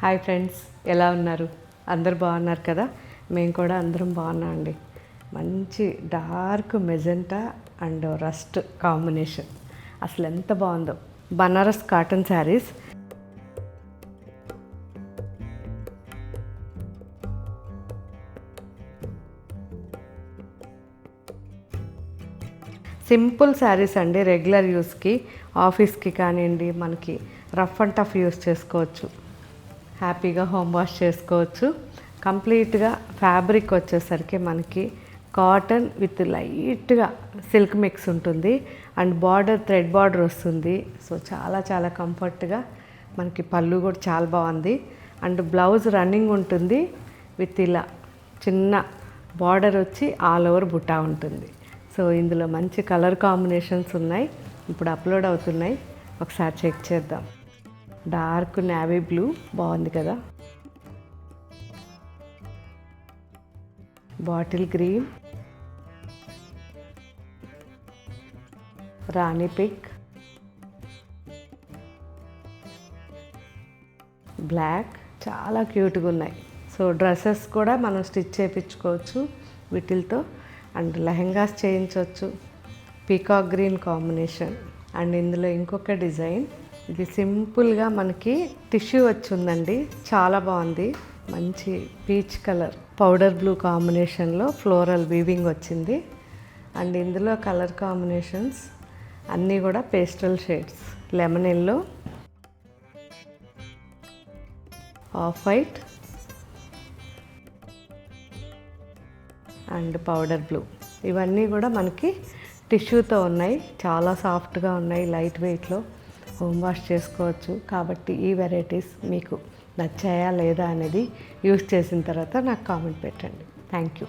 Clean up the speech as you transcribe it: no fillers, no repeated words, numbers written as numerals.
Hi friends, ఎలా ఉన్నారు? అందరు బాగున్నారు కదా? మేము కూడా అందరం బాగున్నాం అండి. మంచి dark magenta and rust combination అసలు ఎంత బాగుందో. బనారస్ కాటన్ శారీస్. సింపుల్ శారీస్ అండి, రెగ్యులర్ యూస్కి, ఆఫీస్కి కానివ్వండి, మనకి రఫ్ అండ్ టఫ్ యూస్ చేసుకోవచ్చు, హ్యాపీగా హోమ్ వాష్ చేసుకోవచ్చు. కంప్లీట్గా ఫ్యాబ్రిక్ వచ్చేసరికి మనకి కాటన్ విత్ లైట్గా సిల్క్ మిక్స్ ఉంటుంది అండ్ బార్డర్ థ్రెడ్ బార్డర్ వస్తుంది. సో చాలా చాలా కంఫర్ట్గా మనకి పళ్ళు కూడా చాలా బాగుంది అండ్ బ్లౌజ్ రన్నింగ్ ఉంటుంది విత్ ఇలా చిన్న బార్డర్ వచ్చి ఆల్ ఓవర్ బుట్టా ఉంటుంది. సో ఇందులో మంచి కలర్ కాంబినేషన్స్ ఉన్నాయి, ఇప్పుడు అప్లోడ్ అవుతున్నాయి, ఒకసారి చెక్ చేద్దాం. డార్క్ నేవీ బ్లూ బాగుంది కదా, బాటిల్ గ్రీన్, రాణి పింక్, బ్లాక్, చాలా క్యూట్గా ఉన్నాయి. సో డ్రెస్సెస్ కూడా మనం స్టిచ్ చేయించుకోవచ్చు వీటితో అండ్ లెహెంగాస్ చేయించవచ్చు. పీకాక్ గ్రీన్ కాంబినేషన్ అండ్ ఇందులో ఇంకొక డిజైన్, ఇది సింపుల్గా మనకి టిష్యూ వచ్చిందండి, చాలా బాగుంది. మంచి పీచ్ కలర్ పౌడర్ బ్లూ కాంబినేషన్లో ఫ్లోరల్ వీవింగ్ వచ్చింది అండ్ ఇందులో కలర్ కాంబినేషన్స్ అన్నీ కూడా pastel shades, lemon yellow, off white and powder blue. ఇవన్నీ కూడా మనకి టిష్యూతో ఉన్నాయి, చాలా సాఫ్ట్గా ఉన్నాయి, లైట్ వెయిట్లో హోమ్ వాష్ చేసుకోవచ్చు. కాబట్టి ఈ వెరైటీస్ మీకు నచ్చాయా లేదా అనేది యూస్ చేసిన తర్వాత నాకు కామెంట్ పెట్టండి. Thank you.